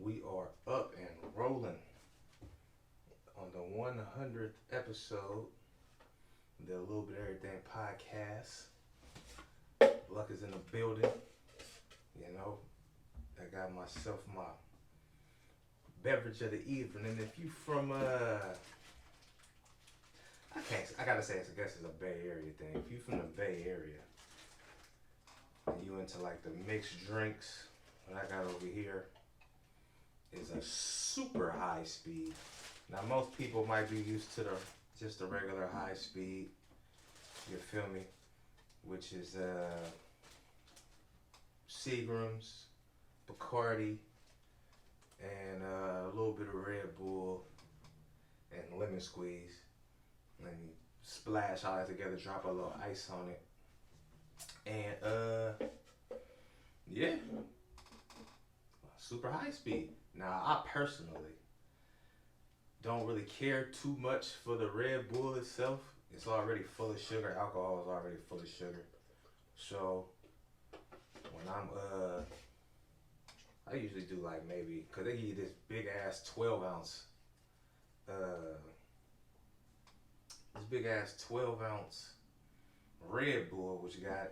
We are up and rolling on the 100th episode of the Little Bit of Everything podcast. Luck is in the building. You know, I got myself my beverage of the evening. And if you from, I gotta say, I guess it's a Bay Area thing. If you from the Bay Area and you into like the mixed drinks, what I got over here is a super high speed. Now most people might be used to just the regular high speed, you feel me? Which is Seagram's, Bacardi, and a little bit of Red Bull and lemon squeeze. And you splash all that together, drop a little ice on it. And yeah, super high speed. Now, I personally don't really care too much for the Red Bull itself. It's already full of sugar. Alcohol is already full of sugar. So, when I usually do like maybe, because they give you this big ass 12 ounce, Red Bull, which got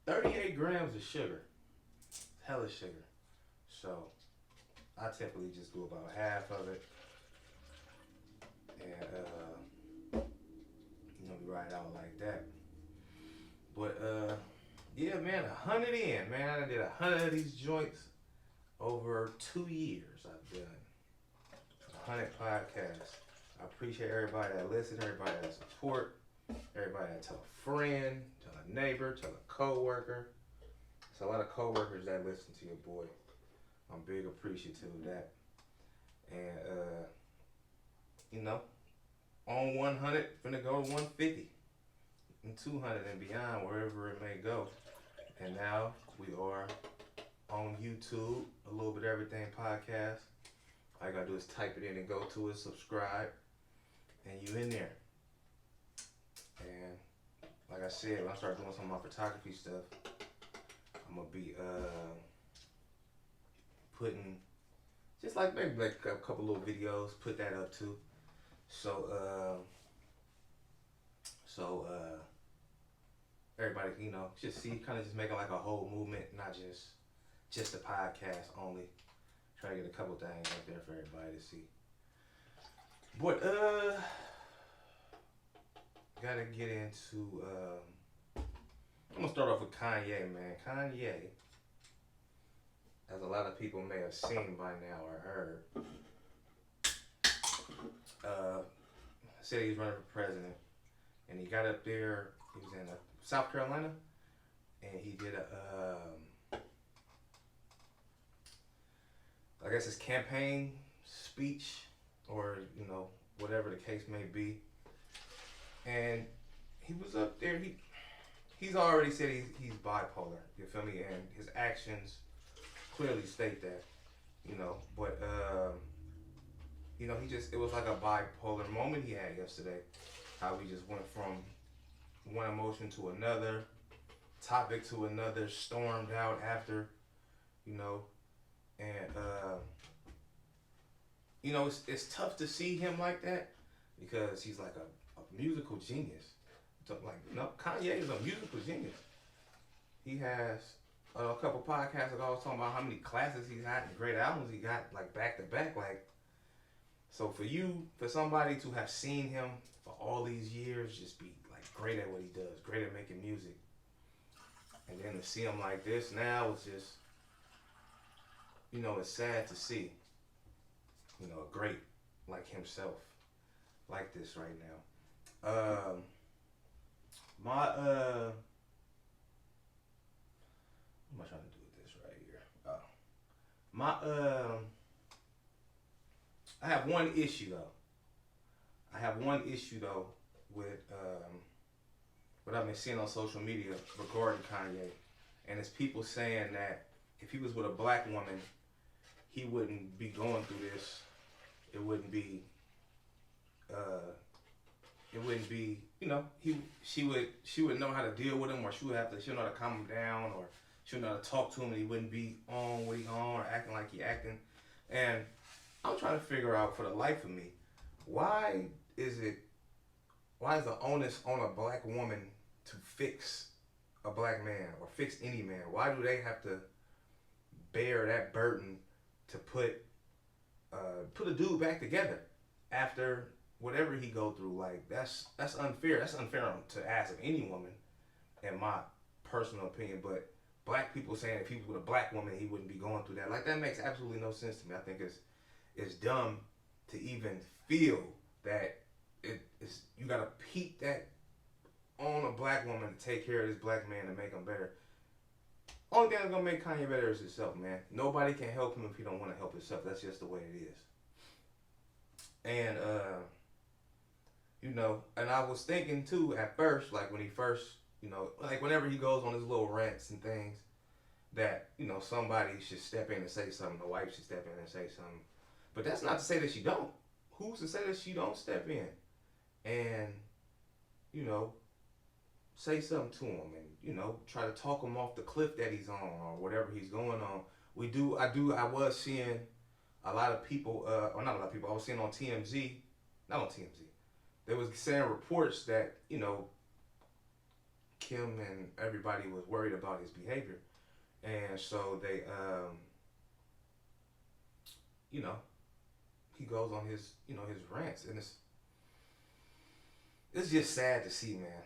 38 grams of sugar. Hella sugar. So I typically just do about half of it, and we ride out like that. But yeah, man, 100 in, man. I did 100 of these joints over 2 years. I've done 100 podcasts. I appreciate everybody that listens, everybody that support, everybody that tell a friend, tell a neighbor, tell a coworker. There's a lot of coworkers that listen to your boy. I'm big appreciative of that. And, on 100, finna go to 150 and 200 and beyond, wherever it may go. And now we are on YouTube, a Little Bit of Everything podcast. All you gotta do is type it in and go to it, subscribe, and you in there. And like I said, when I start doing some of my photography stuff, I'm gonna be putting just like maybe like a couple little videos, put that up too. So everybody can, just see, kind of just making like a whole movement, not just the podcast only. Try to get a couple things out there for everybody to see. But gotta get into I'm gonna start off with Kanye, man. Kanye, as a lot of people may have seen by now or heard, said he's running for president, and he got up there. He was in South Carolina, and he did I guess his campaign speech, or whatever the case may be. And he was up there. He's already said he's bipolar. You feel me? And his actions clearly state that. But it was like a bipolar moment he had yesterday. How we just went from one emotion to another, topic to another, stormed out after, and it's tough to see him like that because he's like a musical genius. So Kanye is a musical genius. He has a couple podcasts ago, I was talking about how many classics he's had and great albums he got like back to back. So for somebody to have seen him for all these years, just be like great at what he does, great at making music, and then to see him like this now, it's just, it's sad to see, a great like himself like this right now. What am I trying to do with this right here? I have one issue though. With what I've been seeing on social media regarding Kanye, and it's people saying that if he was with a black woman, he wouldn't be going through this. It wouldn't be. She would know how to deal with him, or she'll know how to calm him down, or She wouldn't know how to talk to him, and he wouldn't be on what he on or acting like he acting. And I'm trying to figure out for the life of me, why is it why is the onus on a black woman to fix a black man or fix any man? Why do they have to bear that burden to put a dude back together after whatever he go through? Like that's unfair. That's unfair to ask of any woman, in my personal opinion. But black people saying if he was with a black woman, he wouldn't be going through that. Like that makes absolutely no sense to me. I think it's dumb to even feel that it's you gotta peep that on a black woman to take care of this black man and make him better. Only thing that's gonna make Kanye better is himself, man. Nobody can help him if he don't want to help himself. That's just the way it is. And and I was thinking too at first, like when he first, like whenever he goes on his little rants and things, that somebody should step in and say something. The wife should step in and say something. But that's not to say that she don't. Who's to say that she don't step in and say something to him and try to talk him off the cliff that he's on or whatever he's going on. I was seeing a lot of people, or not a lot of people. I was seeing on TMZ, not on TMZ. They was saying reports that Kim and everybody was worried about his behavior, and so they he goes on his his rants, and it's just sad to see, man.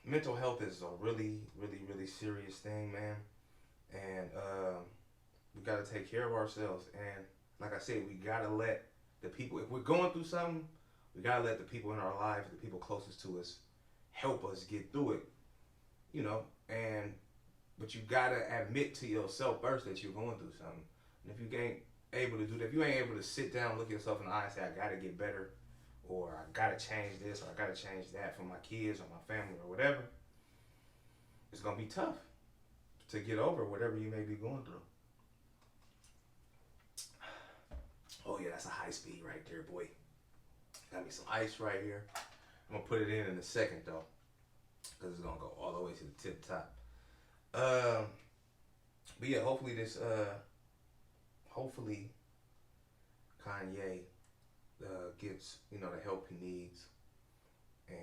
Mental health is a really, really, really serious thing, man. And we got to take care of ourselves. And like I said, we got to let the people, if we're going through something, we got to let the people in our lives, the people closest to us, help us get through it. But you got to admit to yourself first that you're going through something. And if you ain't able to do that, if you ain't able to sit down, look yourself in the eye and say, I got to get better, or I gotta change this, or I gotta change that for my kids or my family or whatever, it's gonna be tough to get over whatever you may be going through. Oh yeah, that's a high speed right there, boy. Got me some ice right here. I'm gonna put it in a second though, because it's gonna go all the way to the tip top. But yeah, hopefully Kanye gets the help he needs and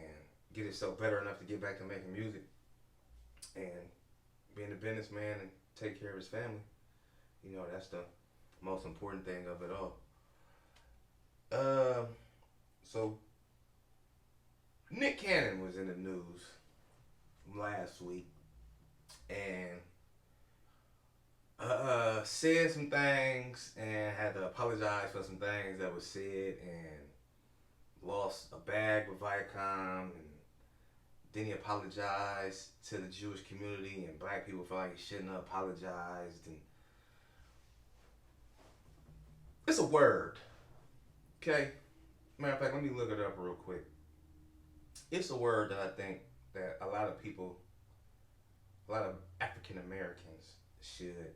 get himself better enough to get back to making music and being a businessman and take care of his family. That's the most important thing of it all. So Nick Cannon was in the news last week and said some things and had to apologize for some things that was said and lost a bag with Viacom, and then he apologized to the Jewish community, and black people feel like he shouldn't have apologized. And it's a word, okay? Matter of fact, let me look it up real quick. It's a word that I think that a lot of African Americans should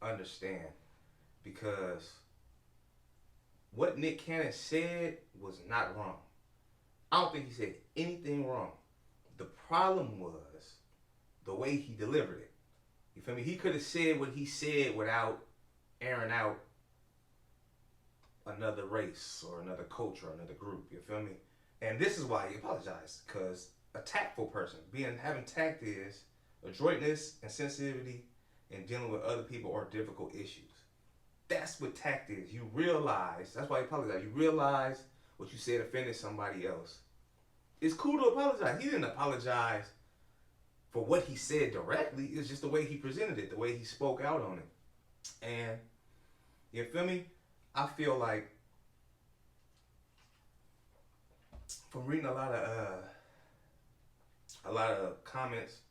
understand, because what Nick Cannon said was not wrong. I don't think he said anything wrong. The problem was the way he delivered it. You feel me? He could have said what he said without airing out another race or another culture or another group. You feel me? And this is why he apologized, because a tactful person, having tact is adroitness and sensitivity and dealing with other people or difficult issues. That's what tact is. You realize, that's why he apologized. You realize what you said offended somebody else. It's cool to apologize. He didn't apologize for what he said directly. It's just the way he presented it, the way he spoke out on it. And you feel me? I feel like from reading a lot of comments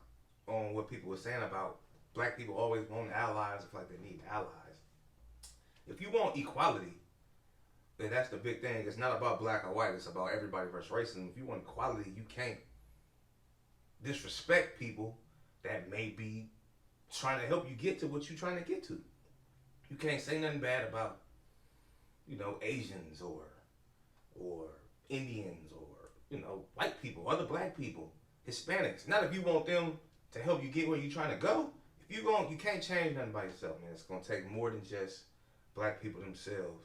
on what people were saying about black people always want allies, if like they need allies. If you want equality, then that's the big thing. It's not about black or white. It's about everybody versus racism. If you want equality, you can't disrespect people that may be trying to help you get to what you're trying to get to. You can't say nothing bad about, Asians or Indians or, white people, other black people, Hispanics. Not if you want them to help you get where you're trying to go. If you can't change nothing by yourself, man. It's gonna take more than just black people themselves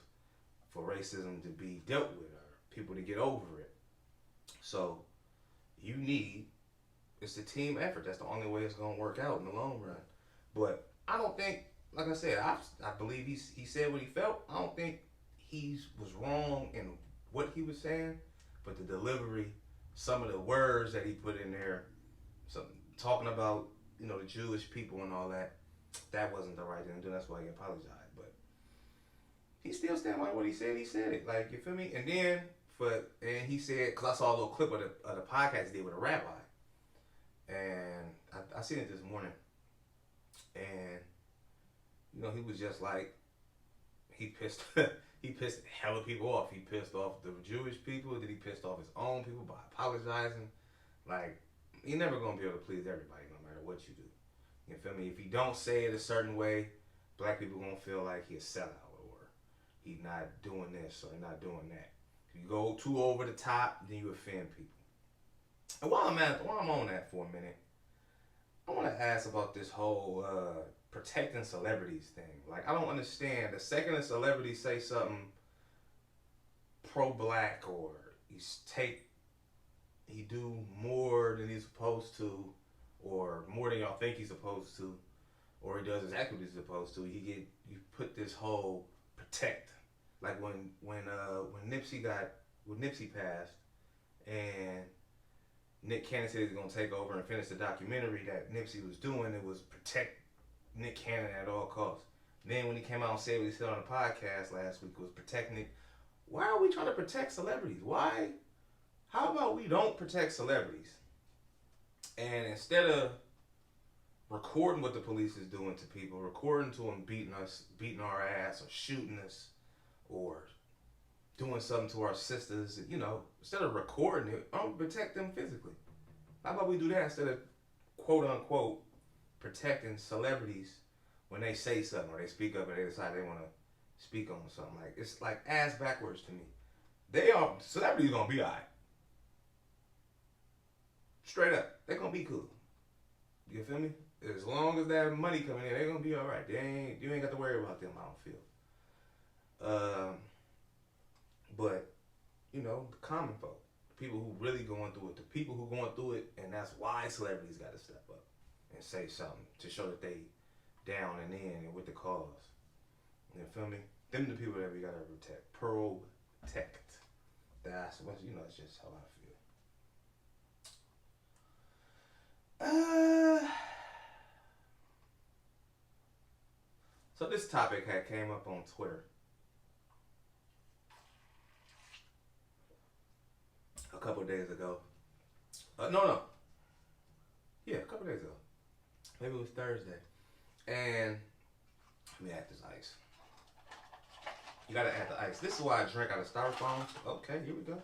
for racism to be dealt with or people to get over it. So you need it's a team effort. That's the only way it's gonna work out in the long run. But I don't think, like I said, I believe he said what he felt. I don't think he was wrong in what he was saying, but the delivery, some of the words that he put in there, some talking about the Jewish people and all that, that wasn't the right thing to do. That's why he apologized. But he still stand by what he said. He said it. Like, you feel me? And then and he said, because I saw a little clip of the podcast he did with a rabbi, and I seen it this morning, and he was just like, he pissed he pissed hella people off. He pissed off the Jewish people. Then he pissed off his own people by apologizing. Like, you're never gonna be able to please everybody, no matter what you do. You feel me? If you don't say it a certain way, black people gonna feel like he's a sellout or he's not doing this or not doing that. If you go too over the top, then you offend people. And while I'm on that for a minute, I want to ask about this whole protecting celebrities thing. Like, I don't understand. The second a celebrity say something pro-black or he do more than he's supposed to, or more than y'all think he's supposed to, or he does exactly what he's supposed to, you put this whole protect. Like when Nipsey passed, and Nick Cannon said he was gonna take over and finish the documentary that Nipsey was doing. It was protect Nick Cannon at all costs. Then when he came out and said what he said on the podcast last week, it was protect Nick. Why are we trying to protect celebrities? Why? How about we don't protect celebrities? And instead of recording what the police is doing to people, recording to them beating our ass, or shooting us, or doing something to our sisters, instead of recording it, protect them physically. How about we do that instead of quote unquote protecting celebrities when they say something or they speak up and they decide they want to speak on something? Like, it's like ass backwards to me. Celebrities gonna be alright. Straight up, they gonna be cool. You feel me? As long as that money coming in, they gonna be alright. You ain't got to worry about them, I don't feel. But, the common folk, the people who really going through it, the people who going through it, and that's why celebrities got to step up and say something to show that they down and in and with the cause. You feel me? Them the people that we got to protect. Protect. That's what, that's just how I feel. So this topic came up on Twitter a couple of days ago. No. Yeah, a couple of days ago. Maybe it was Thursday. And let me add this ice. You gotta add the ice. This is why I drink out of styrofoams. Okay, here we go.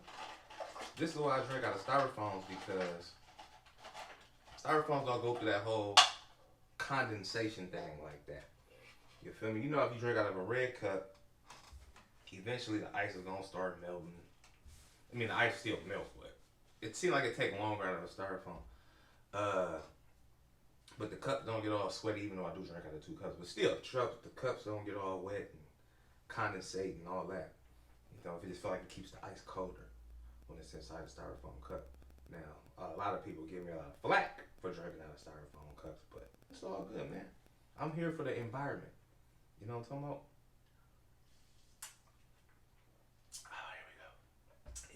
This is why I drink out of styrofoams, because styrofoams don't go through that whole condensation thing like that. You feel me? If you drink out of a red cup, eventually the ice is gonna start melting. I mean, the ice still melts, but it seems like it takes longer out of a styrofoam. But the cup don't get all sweaty, even though I do drink out of 2 cups. But still, the cups don't get all wet and condensate and all that. If you just feel like it keeps the ice colder when it's inside a styrofoam cup. Now, a lot of people give me a lot of flack for drinking out of styrofoam cups, but it's all good, man. I'm here for the environment. You know what I'm talking about? Oh, here we go.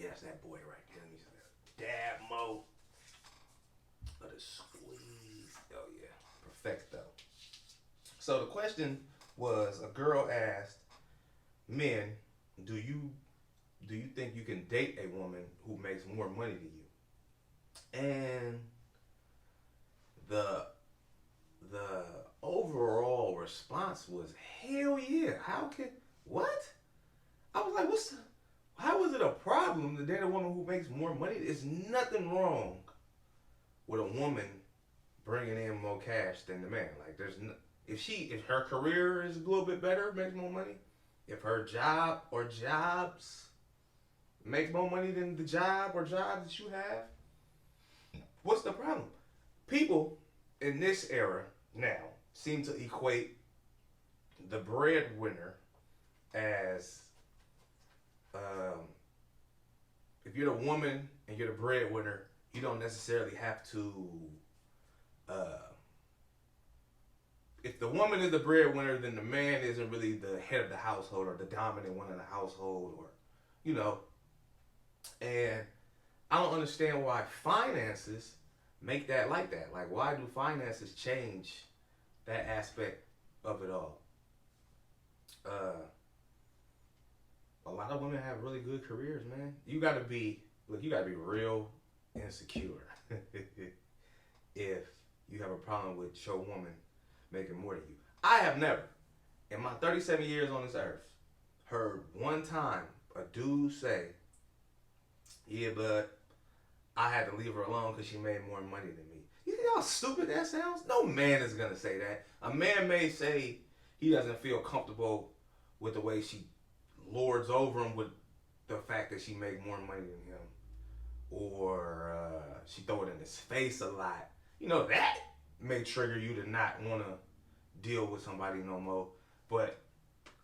Yes, that boy right there. Let me see that. Dab mo. Let it squeeze. Oh yeah, perfecto. So the question was, a girl asked men, do you think you can date a woman who makes more money than you? And the overall response was, hell yeah. What? I was like, how is it a problem to date a woman who makes more money? There's nothing wrong with a woman bringing in more cash than the man. Like, if her career is a little bit better, makes more money, if her job or jobs makes more money than the job or jobs that you have, what's the problem? People in this era now, seem to equate the breadwinner as um, if you're the woman and you're the breadwinner, you don't necessarily have to. Uh, if the woman is the breadwinner, then the man isn't really the head of the household or the dominant one in the household, or you know. And I don't understand why finances make that like that. Like, why do finances change that aspect of it all? Uh, a lot of women have really good careers, man. You gotta be real insecure if you have a problem with your woman making more than you. I have never, in my 37 years on this earth, heard one time a dude say, "Yeah, but I had to leave her alone because she made more money than me." You see how stupid that sounds? No man is gonna say that. A man may say he doesn't feel comfortable with the way she lords over him with the fact that she make more money than him, or she throw it in his face a lot. You know, that may trigger you to not want to deal with somebody no more. But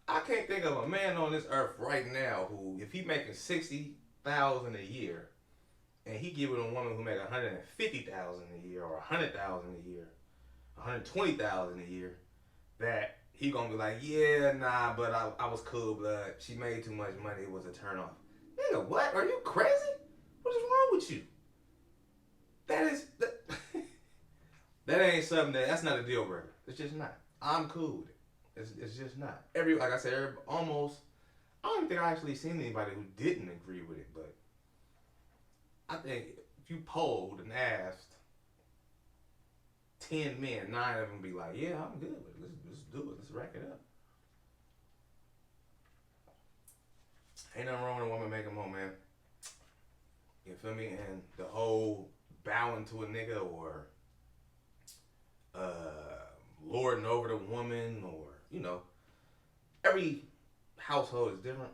I can't think of a man on this earth right now who, if he making 60,000 a year, and he giving a woman who make 150,000 a year or 100,000 a year, 120,000 a year, that he gonna be like, yeah, nah, but I was cool blood. She made too much money. It was a turn off. Nigga, what? Are you crazy? What is wrong with you? That ain't something that's not a deal breaker. It's just not. I'm cool with it. It's just not. Like I said, almost. I don't even think I actually seen anybody who didn't agree with it, but I think if you polled and asked 10 men, 9 of them be like, yeah, I'm good with it. Let's do it. Let's rack it up. Ain't nothing wrong with a woman making more, man. You feel me? And the whole bowing to a nigga or lording over the woman, or, you know, every household is different.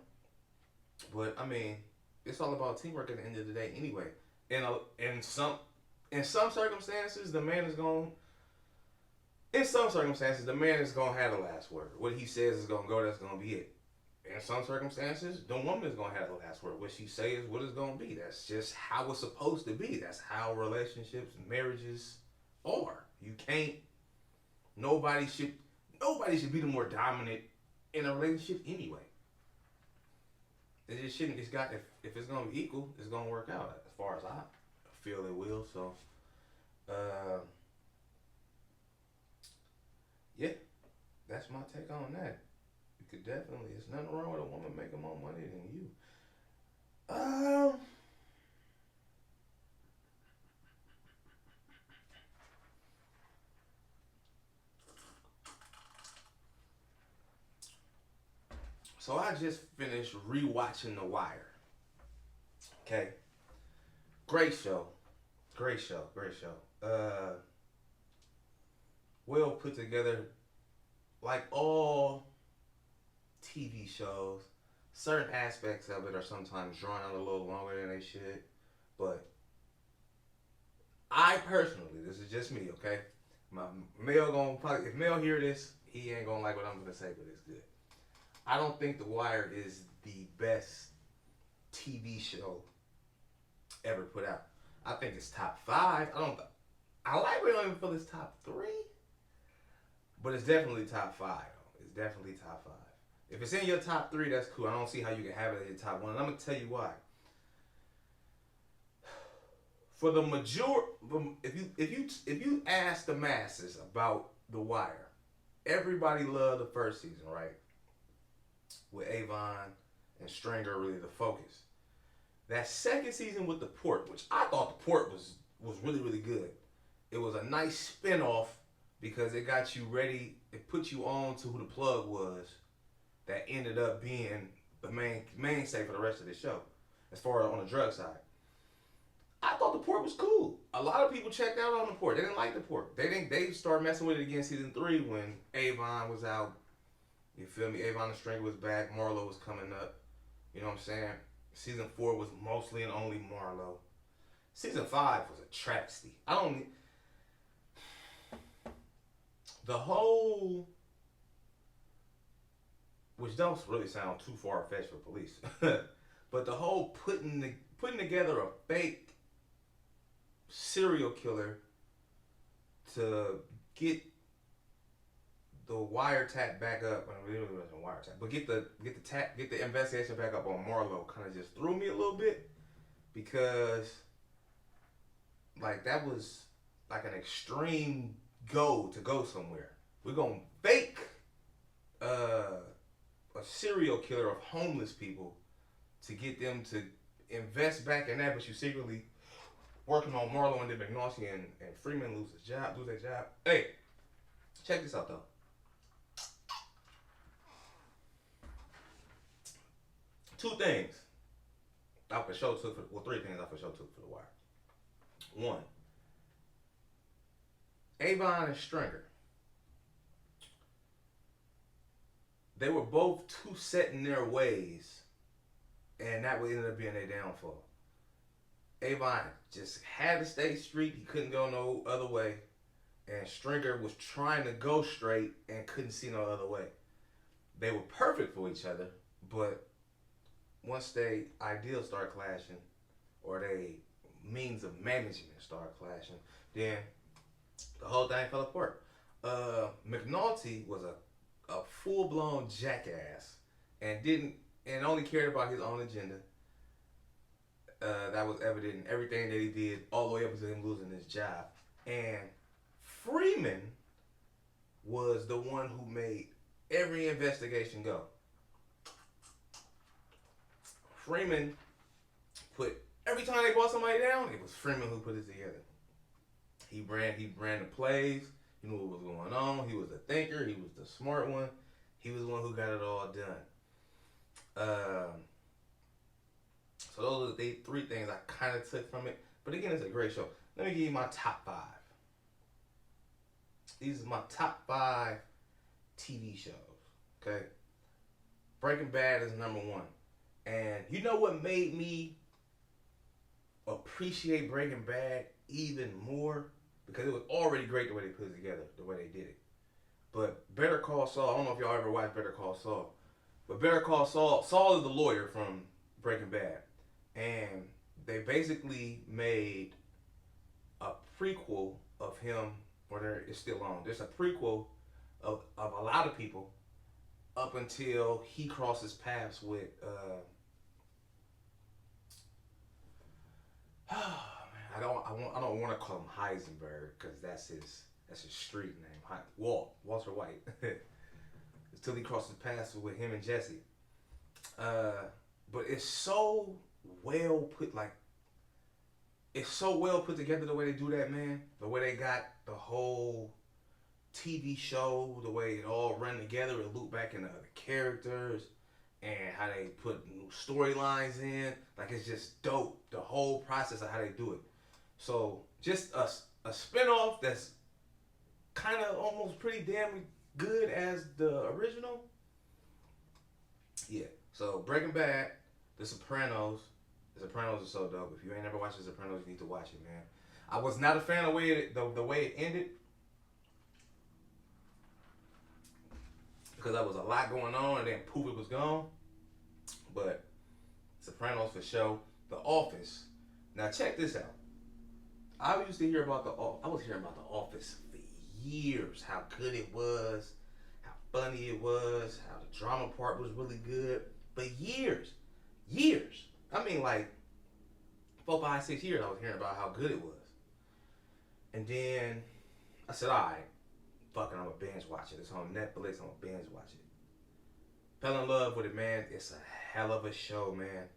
But, I mean, it's all about teamwork at the end of the day anyway. And in some circumstances, the man is going. In some circumstances, the man is gonna have the last word. What he says is gonna go. That's gonna be it. In some circumstances, the woman is gonna have the last word. What she says is what it's gonna be. That's just how it's supposed to be. That's how relationships, marriages are. You can't. Nobody should be the more dominant in a relationship anyway. It just shouldn't. It's got if it's gonna be equal, it's gonna work out as far as I feel it will. So, yeah, that's my take on that. You could definitely. There's nothing wrong with a woman making more money than you. Um. So I just finished rewatching The Wire. Okay. Great show. Great show. Great show. Well put together. Like all TV shows, certain aspects of it are sometimes drawn out a little longer than they should. But I personally, this is just me, okay? My Mel gonna probably, if Mel hear this, he ain't gonna like what I'm gonna say, but it's good. I don't think The Wire is the best TV show ever put out. I think it's top 5. I like we don't even feel it's top 3, but it's definitely top 5. It's definitely top 5. If it's in your top 3, that's cool. I don't see how you can have it in your top 1. And I'm gonna tell you why. For the if you ask the masses about The Wire, everybody loved the first season, right? With Avon and Stringer really the focus. That second season with the Port, which I thought the Port was really, really good. It was a nice spin-off because it got you ready, it put you on to who the plug was that ended up being the mainstay for the rest of the show, as far as on the drug side. I thought the Port was cool. A lot of people checked out on the Port. They didn't like the Port. They started messing with it again season 3 when Avon was out. You feel me? Avon and Stringer was back. Marlo was coming up. You know what I'm saying? Season 4 was mostly and only Marlo. Season 5 was a travesty. the whole, which don't really sound too far fetched for police, but the whole putting together a fake serial killer to get the wiretap back up. I mean, it wasn't wiretap, but get the investigation back up on Marlo kind of just threw me a little bit, because like that was like an extreme go somewhere. We're gonna fake a serial killer of homeless people to get them to invest back in that, but you secretly working on Marlo and then McNaughty and Freeman lose their job. Hey, check this out though. Two things I for sure took three things I for sure took for The Wire. One, Avon and Stringer. They were both too set in their ways, and that would end up being their downfall. Avon just had to stay straight. He couldn't go no other way. And Stringer was trying to go straight and couldn't see no other way. They were perfect for each other, but once they ideals start clashing, or they means of management start clashing, then the whole thing fell apart. McNaughty was a full-blown jackass and only cared about his own agenda. That was evident in everything that he did, all the way up to him losing his job. And Freeman was the one who made every investigation go. Freeman every time they brought somebody down, it was Freeman who put it together. He ran the plays. He knew what was going on. He was the thinker. He was the smart one. He was the one who got it all done. So those are the three things I kind of took from it. But again, it's a great show. Let me give you my top 5. These are my top 5 TV shows. Okay? Breaking Bad is number 1. And you know what made me appreciate Breaking Bad even more? Because it was already great the way they put it together, the way they did it. But Better Call Saul, I don't know if y'all ever watched Better Call Saul. But Better Call Saul is the lawyer from Breaking Bad. And they basically made a prequel of him, or it's still on. There's a prequel of a lot of people up until he crosses paths with I don't want to call him Heisenberg, because that's his street name. Walter White. Until he crosses paths with him and Jesse. But it's so well put, it's so well put together the way they do that, man. The way they got the whole TV show, the way it all ran together, it looped back into other characters, and how they put new storylines in. Like, it's just dope, the whole process of how they do it. So, just a spinoff that's kind of almost pretty damn good as the original. Yeah. So, Breaking Bad, The Sopranos. The Sopranos is so dope. If you ain't never watched The Sopranos, you need to watch it, man. I was not a fan of the way it ended, because there was a lot going on, and then poof, it was gone. But Sopranos for sure. The Office. Now check this out. I was hearing about The Office for years. How good it was, how funny it was, how the drama part was really good. But years. I mean, like 4, 5, 6 years. I was hearing about how good it was. And then I said, all right, fucking, I'm gonna binge watch it. It's on Netflix. I'm gonna binge watch it. Fell in love with it, man. It's a hell of a show, man.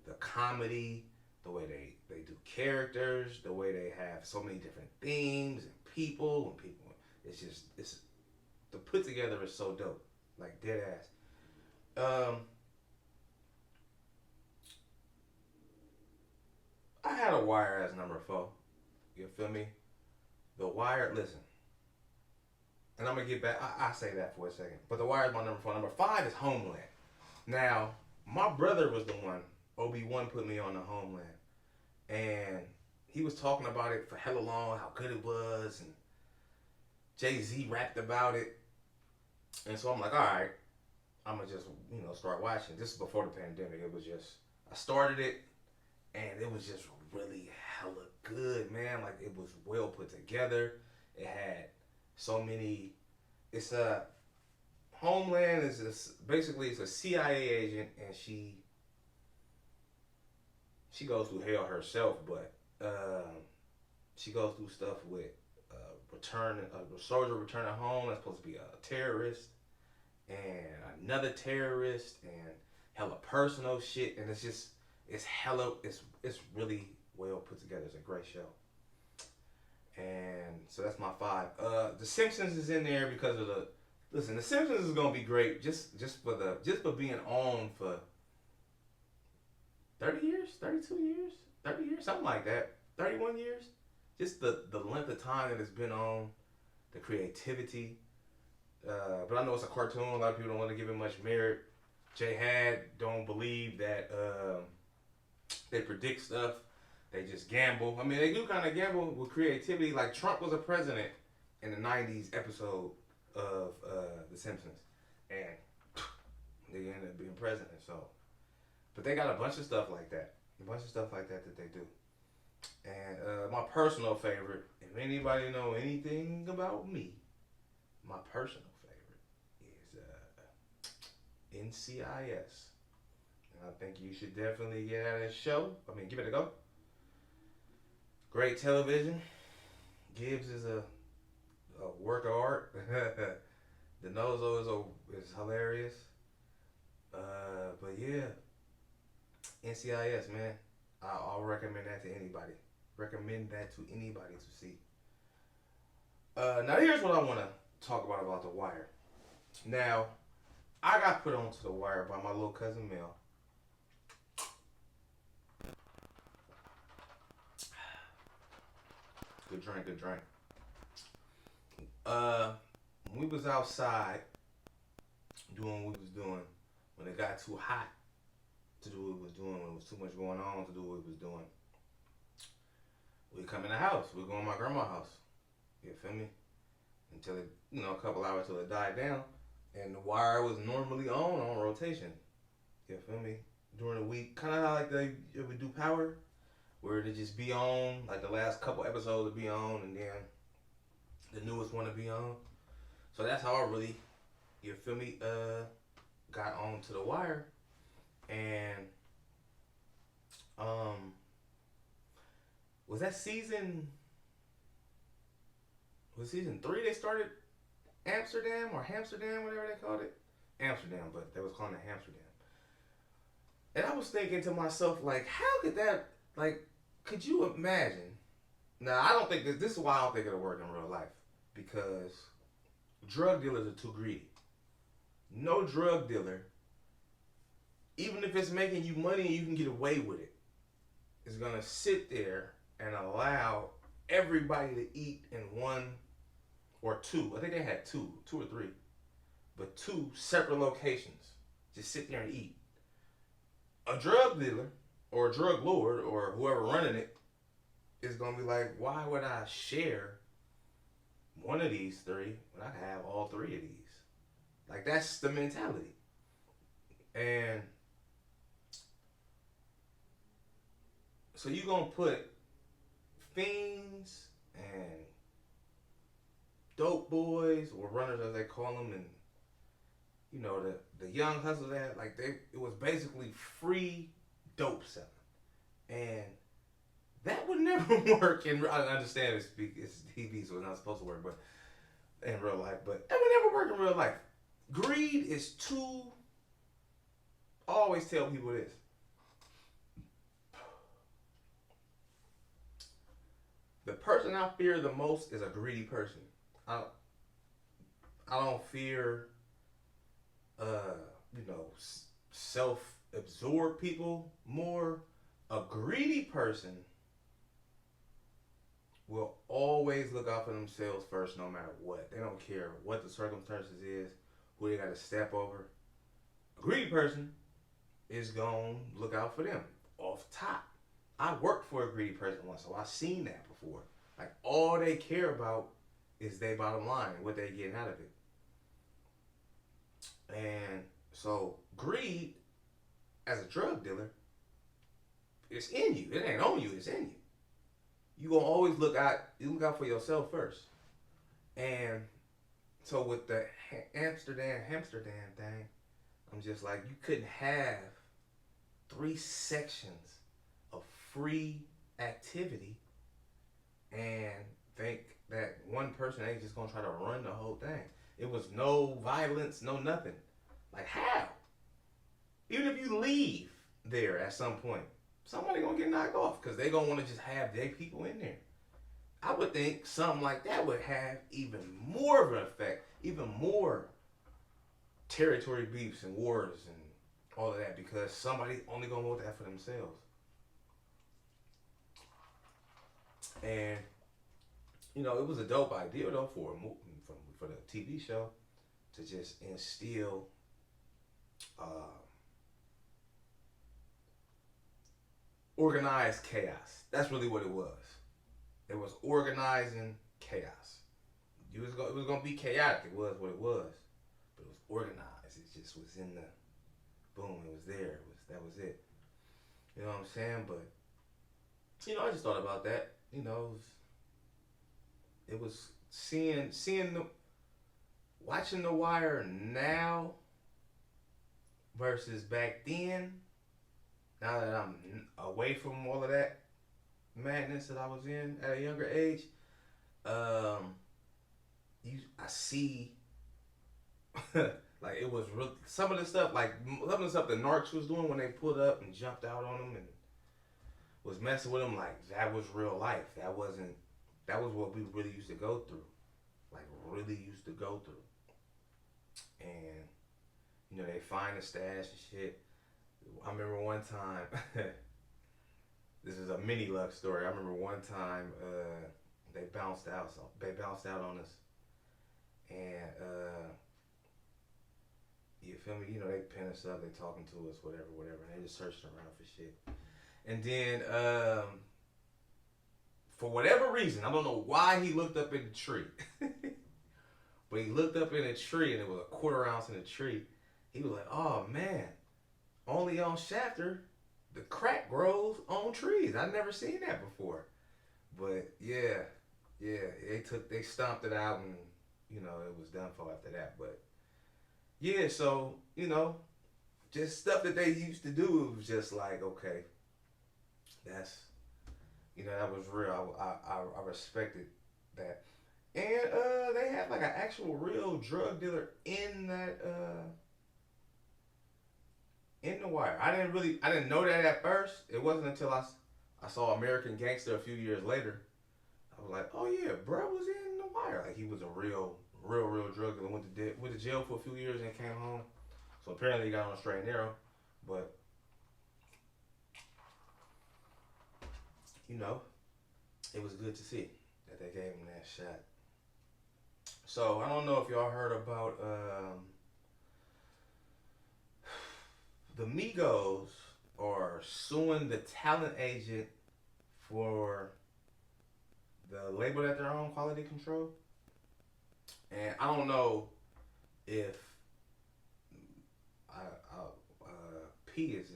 The comedy, the way they do characters, the way they have so many different themes and people. It's the put together is so dope, like dead ass. I had a Wire as number 4. You feel me? The Wire, listen. And I'm going to get back. I'll say that for a second. But The Wire is my number 4. Number 5 is Homeland. Now, my brother was the one. Obi-Wan put me on the Homeland. And he was talking about it for hella long, how good it was. And Jay-Z rapped about it. And so I'm like, all right, I'm gonna just, start watching. This is before the pandemic. It was just, I started it, and it was just really hella good, man. Like, it was well put together. It had so many. It's a Homeland is basically it's a CIA agent, and she goes through hell herself, but she goes through stuff with a soldier returning home that's supposed to be a terrorist, and another terrorist, and hella personal shit, and it's really well put together. It's a great show. And so that's my five. The Simpsons is in there because of the. Listen, The Simpsons is gonna be great just for being on for 30 years, 32 years, 30 years, something like that, 31 years. Just the length of time that it's been on, the creativity. But I know it's a cartoon. A lot of people don't want to give it much merit. Jay Had don't believe that they predict stuff. They just gamble. I mean, they do kind of gamble with creativity. Like Trump was a president in the '90s episode of The Simpsons, and they ended up being president. So, but they got a bunch of stuff like that. That they do. And my personal favorite, if anybody know anything about me, my personal favorite is NCIS. And I think you should definitely get at this show. Give it a go. Great television. Gibbs is a work of art. DiNozzo is hilarious. But yeah, NCIS, man. I'll recommend that to anybody. To see. Now here's what I want to talk about The Wire. Now, I got put onto The Wire by my little cousin Mel. Good drink. We was outside doing what we was doing when it got too hot to do what we was doing, when there was too much going on to do what we was doing. We come in the house. We go in my grandma's house. You feel me? Until it, a couple hours till it died down. And The Wire was normally on rotation. You feel me? During the week, kind of like they would do Power, where it just be on, like the last couple episodes would be on, and then the newest one to be on. So that's how I really, you feel me, got on to The Wire. And was season 3 they started Amsterdam or Hamsterdam, whatever they called it? Amsterdam, but they was calling it Hamsterdam. And I was thinking to myself, like, how could that, like, could you imagine? Now, I don't think this is why I don't think it'll work in real life. Because drug dealers are too greedy. No drug dealer, even if it's making you money and you can get away with it, is going to sit there and allow everybody to eat in one or two. I think they had two or three, but two separate locations. Just sit there and eat. A drug dealer or a drug lord or whoever running it is going to be like, why would I share one of these three when I can have all three of these? Like, that's the mentality. And so you're going to put fiends and dope boys, or runners as they call them, and the young hustlers that it was basically free dope selling, and that would never work. And I understand it's TV, so it's not supposed to work, but in real life, but that would never work in real life. Greed is too. I always tell people this. The person I fear the most is a greedy person. I don't fear, self-absorbed people more. A greedy person will always look out for themselves first, no matter what. They don't care what the circumstances is, who they got to step over. A greedy person is going to look out for them off top. I worked for a greedy person once, so I've seen that before. Like, all they care about is their bottom line and what they getting out of it. And so greed as a drug dealer, it's in you. It ain't on you, it's in you. You gonna always look out for yourself first. And so with the Amsterdam thing, I'm just like, you couldn't have 3 sections of free activity and think that one person ain't just gonna try to run the whole thing. It was no violence, no nothing. Like how? Even if you leave there at some point, somebody gonna get knocked off because they gonna want to just have their people in there. I would think something like that would have even more of an effect, even more territory beefs and wars and all of that, because somebody only gonna want that for themselves. And it was a dope idea though for the TV show to just instill organized chaos. That's really what it was. It was organizing chaos. It was gonna be chaotic. It was what it was, but it was organized. It just was in the boom. It was there. That was it. You know what I'm saying? But I just thought about that. It was watching The Wire now versus back then. Now that I'm away from all of that madness that I was in at a younger age, I see like it was real. Some of the stuff, the Narcs was doing when they pulled up and jumped out on them and was messing with them, like that was real life. That was what we really used to go through, and they find the stash and shit. I remember one time. This is a mini luck story. I remember one time they bounced out on us, and you feel me? They pin us up, they talking to us, whatever, and they just searching around for shit. And then for whatever reason, I don't know why he looked up in the tree, but he looked up in a tree and it was a 1/4 ounce in the tree. He was like, "Oh man, only on Shafter, the crack grows on trees. I've never seen that before." But yeah, they stomped it out and it was done for after that. But yeah, so just stuff that they used to do. It was just like, okay, that's that was real. I respected that, and they had like an actual real drug dealer in that. In The Wire. I didn't know that at first. It wasn't until I saw American Gangster a few years later. I was like, oh yeah, bro was in The Wire. Like he was a real drug dealer. Went to jail for a few years and came home. So apparently he got on a straight and narrow. But it was good to see that they gave him that shot. So I don't know if y'all heard about the Migos are suing the talent agent for the label that they're on, Quality Control. And I don't know if P is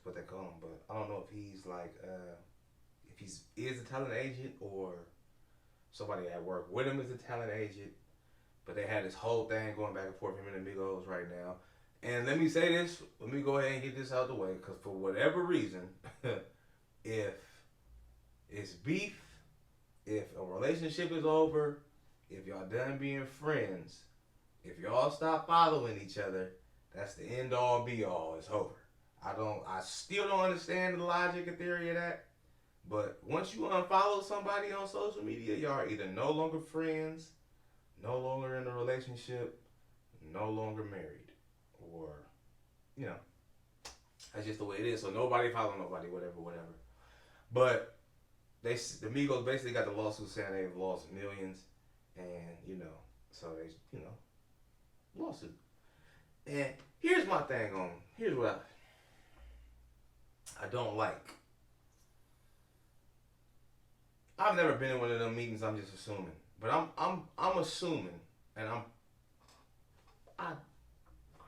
what they call him, but I don't know if he's like if he's is a talent agent or somebody at work with him is a talent agent. But they had this whole thing going back and forth him and the Migos right now. And let me say this, let me go ahead and get this out of the way, because for whatever reason, if it's beef, if a relationship is over, if y'all done being friends, if y'all stop following each other, that's the end all be all. It's over. I still don't understand the logic and theory of that. But once you unfollow somebody on social media, y'all are either no longer friends, no longer in a relationship, no longer married. Or, that's just the way it is. So nobody follow nobody, whatever. But the Migos basically got the lawsuit saying they've lost millions, and so they lawsuit. And here's my thing here's what I don't like. I've never been in one of them meetings. I'm just assuming. But I'm assuming, and I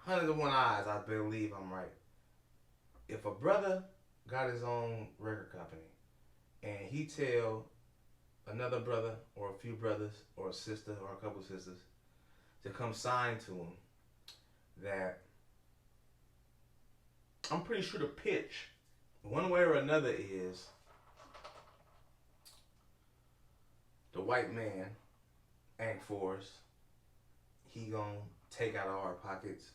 101 eyes, I believe I'm right. If a brother got his own record company and he tell another brother or a few brothers or a sister or a couple sisters to come sign to him, that I'm pretty sure the pitch, one way or another, is the white man, Hank Forrest, he gonna take out of our pockets,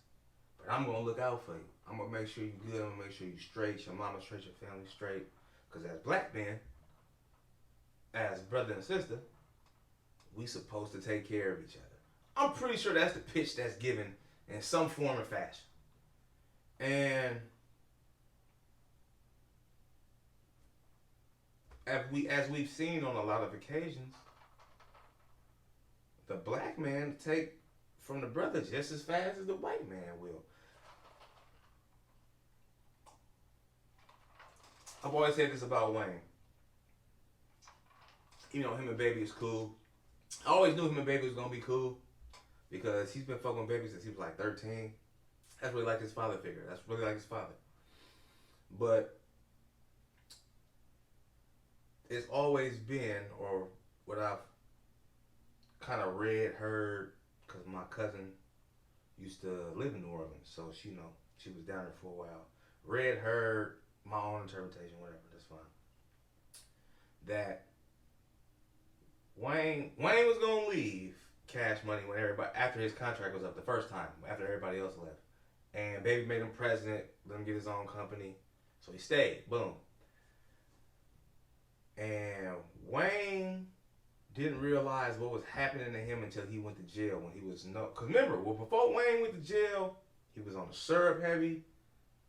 but I'm gonna look out for you. I'm gonna make sure you good. I'm gonna make sure you straight, your mama straight, your family straight. Cause as black men, as brother and sister, we supposed to take care of each other. I'm pretty sure that's the pitch that's given in some form or fashion. And as we've seen on a lot of occasions, the black man take from the brother just as fast as the white man will. I've always said this about Wayne. You know, him and Baby is cool. I always knew him and Baby was gonna be cool because he's been fucking with Baby since he was like 13. That's really like his father figure. That's really like his father. But it's always been, or what I've kind of read, heard, because my cousin used to live in New Orleans, so she was down there for a while. Read, heard, my own interpretation, whatever, that's fine. That Wayne was gonna leave Cash Money when everybody, after his contract was up the first time, after everybody else left, and Baby made him president, let him get his own company, so he stayed. Boom. And Wayne didn't realize what was happening to him until he went to jail when he was no. Cause remember, well, before Wayne went to jail, he was on the syrup heavy,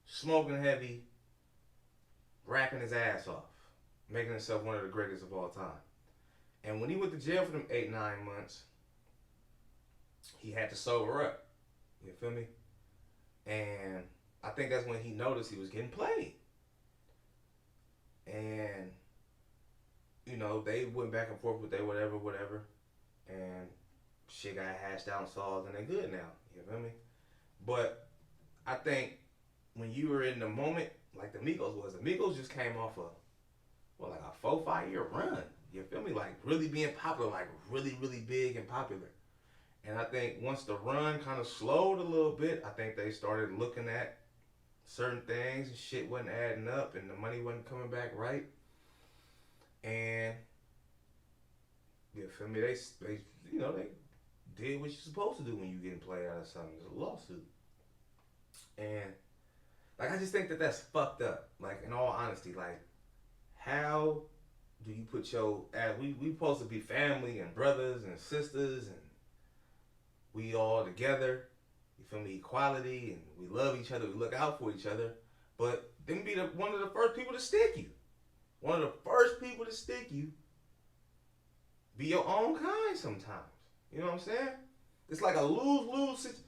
smoking heavy, rapping his ass off, making himself one of the greatest of all time. And when he went to jail for them 8-9 months, he had to sober up. You feel me? And I think that's when he noticed he was getting played. And they went back and forth with their whatever, and shit got hashed out and solved, and they good now. You feel me? But I think when you were in the moment, like the Migos just came off like a 4-5 year run. You feel me? Like really being popular, like really, really big and popular. And I think once the run kind of slowed a little bit, I think they started looking at certain things and shit wasn't adding up and the money wasn't coming back right. And you feel me? They did what you're supposed to do when you getting played out of something. It's a lawsuit. And like I just think that that's fucked up. Like in all honesty, like how do you put we supposed to be family and brothers and sisters and we all together. You feel me? Equality, and we love each other. We look out for each other. But them be one of the first people to stick you. One of the first people to stick you. Be your own kind sometimes. You know what I'm saying? It's like a lose-lose situation.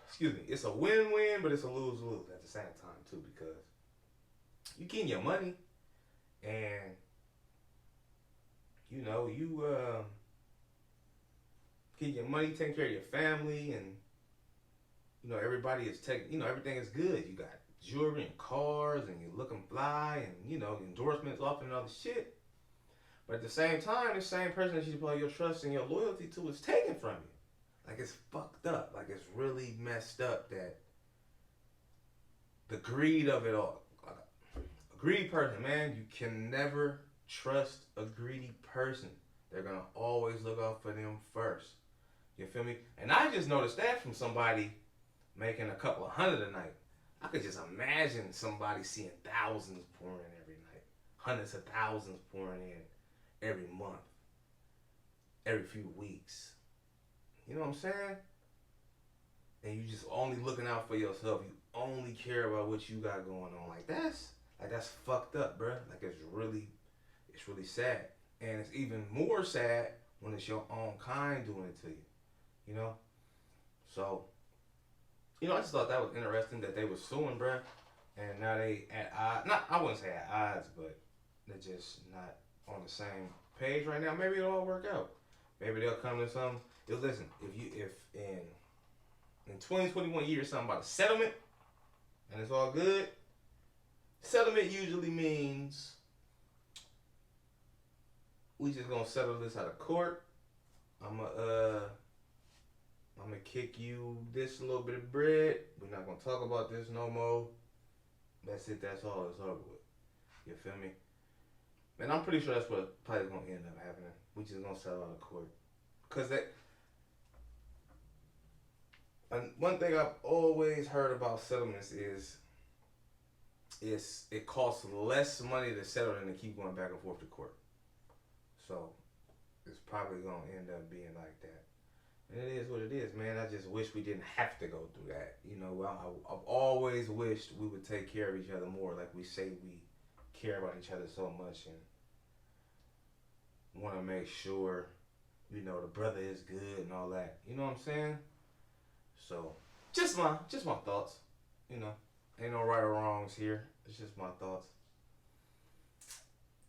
Excuse me. It's a win-win, but it's a lose-lose at the same time too, because you getting your money, and you get your money, taking care of your family, and everybody is taking, everything is good. You got jewelry and cars, and you looking fly, and endorsements off and all the shit. But at the same time, the same person that you put your trust and your loyalty to is taken from you. Like it's fucked up. Like it's really messed up that the greed of it all. Like a greedy person, man, you can never trust a greedy person. They're gonna always look out for them first. You feel me? And I just noticed that from somebody making a couple of hundred a night. I could just imagine somebody seeing thousands pouring in every night. Hundreds of thousands pouring in every month. Every few weeks. You know what I'm saying? And you just only looking out for yourself. You only care about what you got going on. That's fucked up, bruh. Like it's really sad. And it's even more sad when it's your own kind doing it to you. So, I just thought that was interesting that they were suing, bruh. And now they at odds. Not, I wouldn't say at odds, but they're just not on the same page right now, maybe it'll all work out. Maybe they'll come to some. Listen, if in 2021 you hear something about a settlement and it's all good, settlement usually means we just gonna settle this out of court. I'm gonna kick you this little bit of bread. We're not gonna talk about this no more. That's it. That's all. It's over with. You feel me? And I'm pretty sure that's what probably gonna end up happening. We just gonna settle out of court. Cause and one thing I've always heard about settlements is it costs less money to settle than to keep going back and forth to court. So it's probably gonna end up being like that. And it is what it is, man. I just wish we didn't have to go through that. You know, I've always wished we would take care of each other more, like we say we care about each other so much and want to make sure, you know, the brother is good and all that. You know what I'm saying? So, just my thoughts. You know, ain't no right or wrongs here. It's just my thoughts.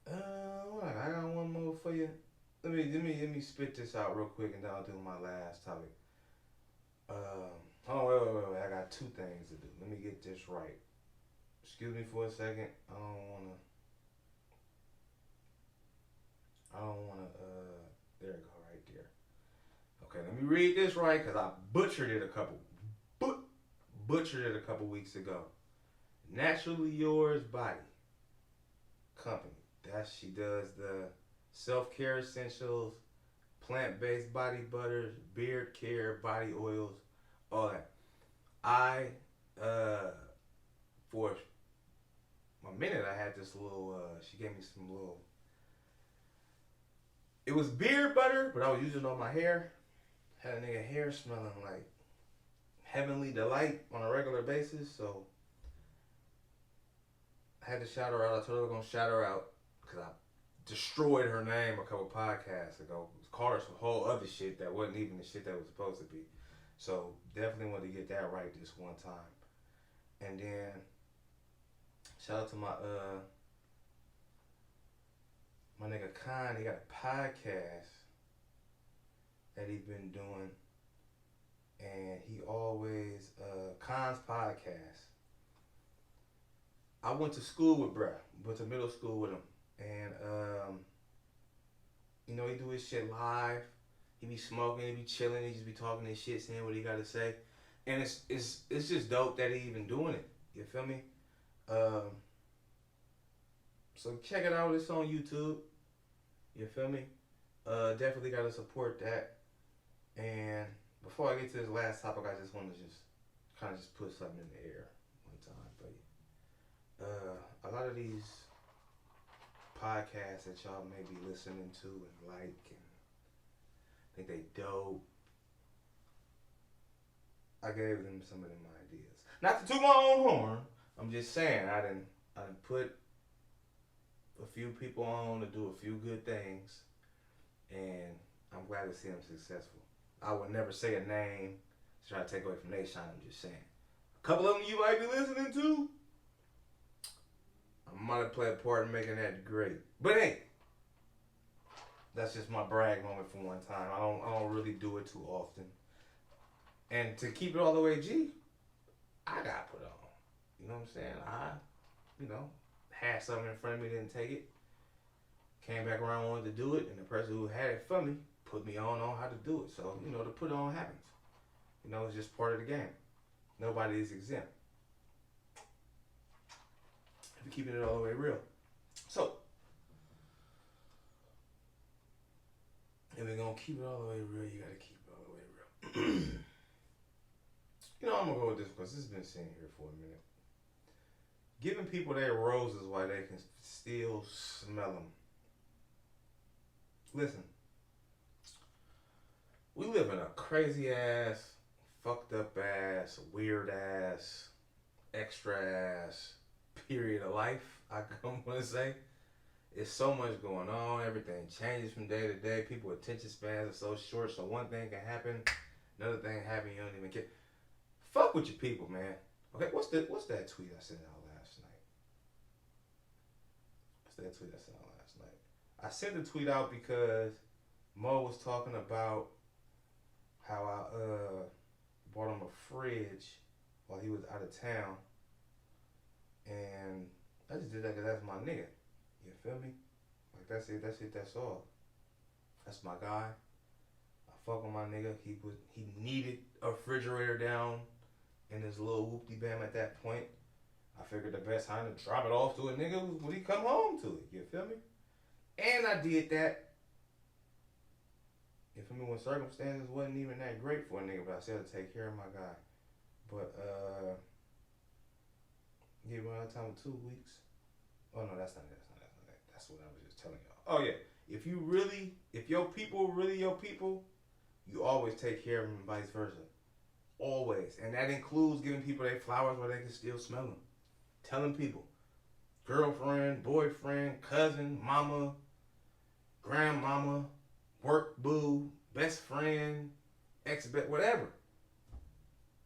I got one more for you. Let me spit this out real quick and then I'll do my last topic. Wait. I got two things to do. Let me get this right. Excuse me for a second. I don't wanna, there it go, right there. Okay, let me read this right because I butchered it a couple weeks ago. Naturally Yours Body Company. She does the self-care essentials, plant-based body butters, beard care, body oils, all that. For a minute, I had this little, she gave me some little, it was beard butter, but I was using it on my hair. Had a nigga hair smelling like heavenly delight on a regular basis, so I had to shout her out. I told her I was going to shout her out because I destroyed her name a couple podcasts ago. Called her some whole other shit that wasn't even the shit that was supposed to be. So definitely wanted to get that right this one time. And then shout out to my nigga Khan. He got a podcast that he's been doing, and he always Khan's podcast. I went to school with bruh. Went to middle school with him. And, you know, he do his shit live. He be smoking, he be chilling, he just be talking his shit, saying what he got to say. And it's just dope that he even doing it. You feel me? So check it out. It's on YouTube. You feel me? Definitely got to support that. And before I get to this last topic, I just want to kind of put something in the air one time for you. A lot of these podcasts that y'all may be listening to and like and think they dope, I gave them some of them ideas. Not to toot my own horn. I'm just saying I done put a few people on to do a few good things, and I'm glad to see them successful. I would never say a name to try to take away from their shine. I'm just saying. A couple of them you might be listening to, I might have played a part in making that great. But hey, that's just my brag moment from one time. I don't really do it too often. And to keep it all the way G, I got put on. You know what I'm saying? I had something in front of me, didn't take it. Came back around, wanted to do it, and the person who had it for me put me on how to do it. So, the put on happens. It's just part of the game. Nobody is exempt. If you're keeping it all the way real. So, if we're going to keep it all the way real, you got to keep it all the way real. I'm going to go with this because this has been sitting here for a minute. Giving people their roses while they can still smell them. Listen, we live in a crazy ass, fucked up ass, weird ass, extra ass period of life, I want to say. It's so much going on. Everything changes from day to day. People's attention spans are so short, so one thing can happen, another thing happen, you don't even care. Fuck with your people, man. Okay, what's that tweet I sent out last night? I sent the tweet out because Mo was talking about how I bought him a fridge while he was out of town, and I just did that because that's my nigga. You feel me? Like that's it. That's it. That's all. That's my guy. I fuck with my nigga. He needed a refrigerator down in his little whoopty bam at that point. I figured the best time to drop it off to a nigga was when he come home to it. You feel me? And I did that. You feel me? When circumstances wasn't even that great for a nigga, but I said to take care of my guy. But yeah, we out of time with 2 weeks. Oh no, that's not it. That's what I was just telling y'all. Oh yeah, if your people really your people, you always take care of them and vice versa. Always. And that includes giving people their flowers where they can still smell them. Telling people, girlfriend, boyfriend, cousin, mama, grandmama, work boo, best friend, ex-bet, whatever.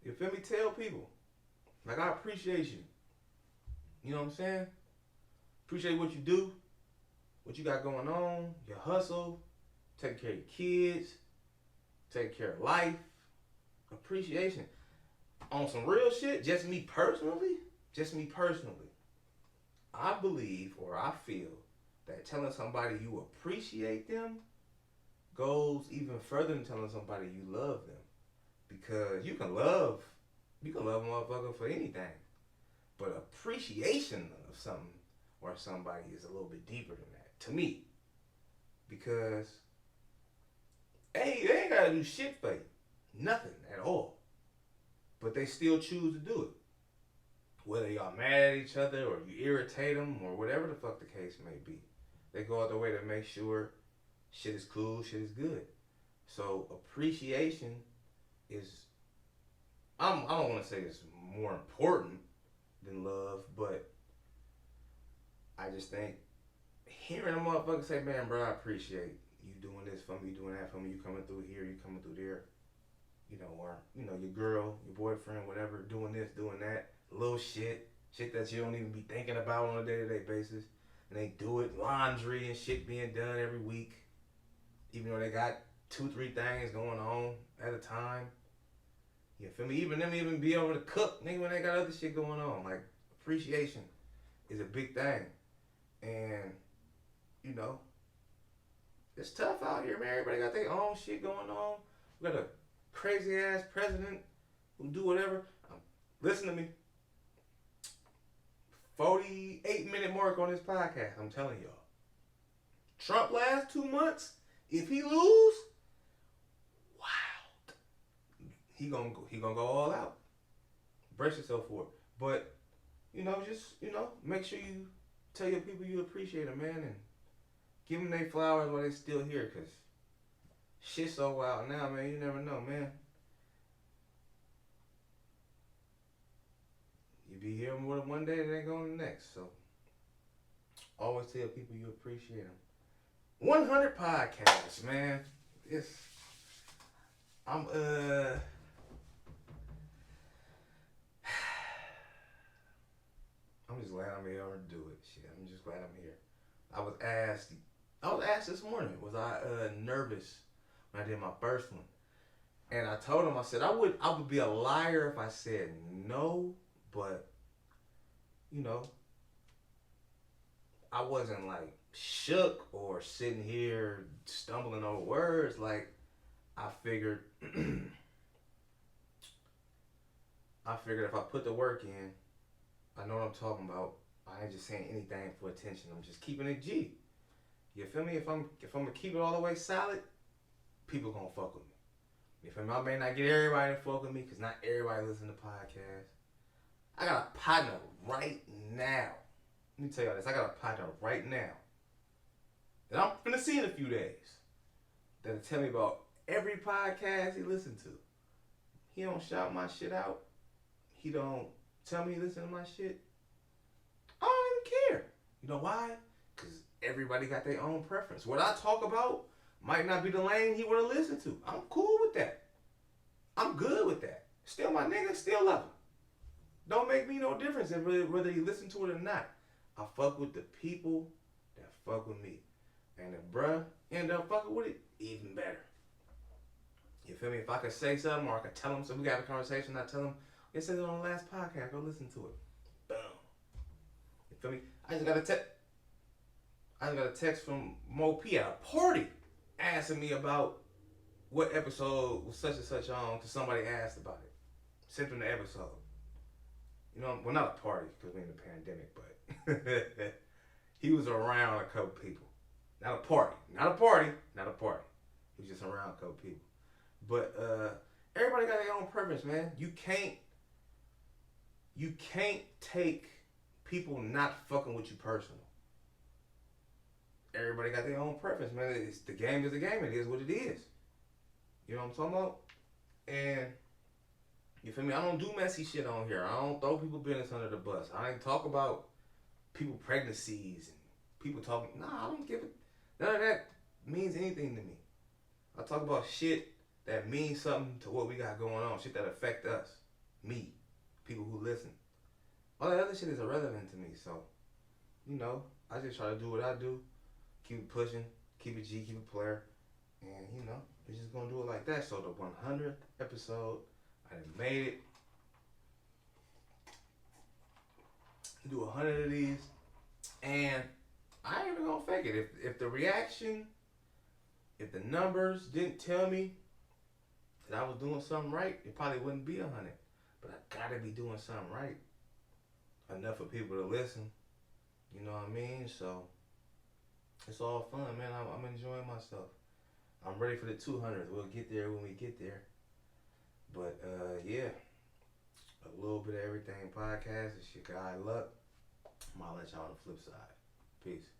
You feel me? Tell people. Like, I appreciate you. You know what I'm saying? Appreciate what you do, what you got going on, your hustle, taking care of your kids, taking care of life. Appreciation. On some real shit, just me personally, I believe or I feel that telling somebody you appreciate them goes even further than telling somebody you love them. Because you can love a motherfucker for anything. But appreciation of something or somebody is a little bit deeper than that, to me. Because, hey, they ain't gotta do shit for you. Nothing at all. But they still choose to do it. Whether y'all mad at each other or you irritate them or whatever the fuck the case may be. They go out their way to make sure shit is cool, shit is good. So appreciation is, I don't want to say it's more important than love, but I just think hearing a motherfucker say, man, bro, I appreciate you doing this for me, you doing that for me, you coming through here, you coming through there, you know, or, you know, your girl, your boyfriend, whatever, doing this, doing that, little shit that you don't even be thinking about on a day-to-day basis, and they do it, laundry and shit being done every week, even though they got 2-3 things going on at a time. You feel me? Even them even be able to cook, nigga, when they got other shit going on. Like, appreciation is a big thing. And, you know, it's tough out here, man. Everybody got their own shit going on. We got a crazy ass president who do whatever. Listen to me. 48-minute mark on this podcast, I'm telling y'all. Trump last 2 months, if he lose, wow. He gonna go all out. Brace yourself for it. But, you know, just, you know, make sure you tell your people you appreciate them, man, and give them their flowers while they still here, because shit's so wild now, man. You never know, man. You be here more than one day, they ain't going the next. So, always tell people you appreciate them. 100 podcasts, man. I'm just glad I'm able to do it. Shit, I'm just glad I'm here. I was asked this morning, was I nervous when I did my first one? And I told him, I said, I would be a liar if I said no, but, you know, I wasn't like shook or sitting here stumbling over words. Like, I figured if I put the work in, I know what I'm talking about. I ain't just saying anything for attention. I'm just keeping it G. You feel me? If I'm gonna keep it all the way solid, people gonna fuck with me. You feel me? I may not get everybody to fuck with me because not everybody listens to podcasts. I got a partner right now. Let me tell y'all this. I got a partner right now that I'm finna see in a few days that'll tell me about every podcast he listened to. He don't shout my shit out. He don't tell me he listen to my shit. I don't even care. You know why? Because everybody got their own preference. What I talk about might not be the lane he want to listen to. I'm cool with that. I'm good with that. Still my nigga, still love him. Don't make me no difference whether you listen to it or not. I fuck with the people that fuck with me. And if bruh end up fucking with it, even better. You feel me? If I could say something or I could tell him something, we got a conversation, I tell him, they said it on the last podcast, go listen to it. Boom. You feel me? I just got a text from Mo P at a party asking me about what episode was such and such on because somebody asked about it. Sent him the episode. You know, well, not a party because we're in the pandemic, but he was around a couple people. Not a party. Not a party. Not a party. He was just around a couple people. But everybody got their own preference, man. You can't take people not fucking with you personal. Everybody got their own preference, man. It's, the game is the game. It is what it is. You know what I'm talking about? And you feel me? I don't do messy shit on here. I don't throw people business under the bus. I ain't talk about people pregnancies and people talking. Nah, I don't give it. None of that means anything to me. I talk about shit that means something to what we got going on. Shit that affect us. Me. People who listen. All that other shit is irrelevant to me. So, you know, I just try to do what I do. Keep it pushing. Keep it G. Keep it player. And, you know, we're just going to do it like that. So the 100th episode, I done made it. Do 100 of these. And I ain't even going to fake it. If the reaction, if the numbers didn't tell me that I was doing something right, it probably wouldn't be 100. But I got to be doing something right. Enough for people to listen. You know what I mean? So it's all fun, man. I'm enjoying myself. I'm ready for the 200th. We'll get there when we get there. But yeah, a little bit of everything podcast. It's your guy Luck. I'm gonna let y'all on the flip side. Peace.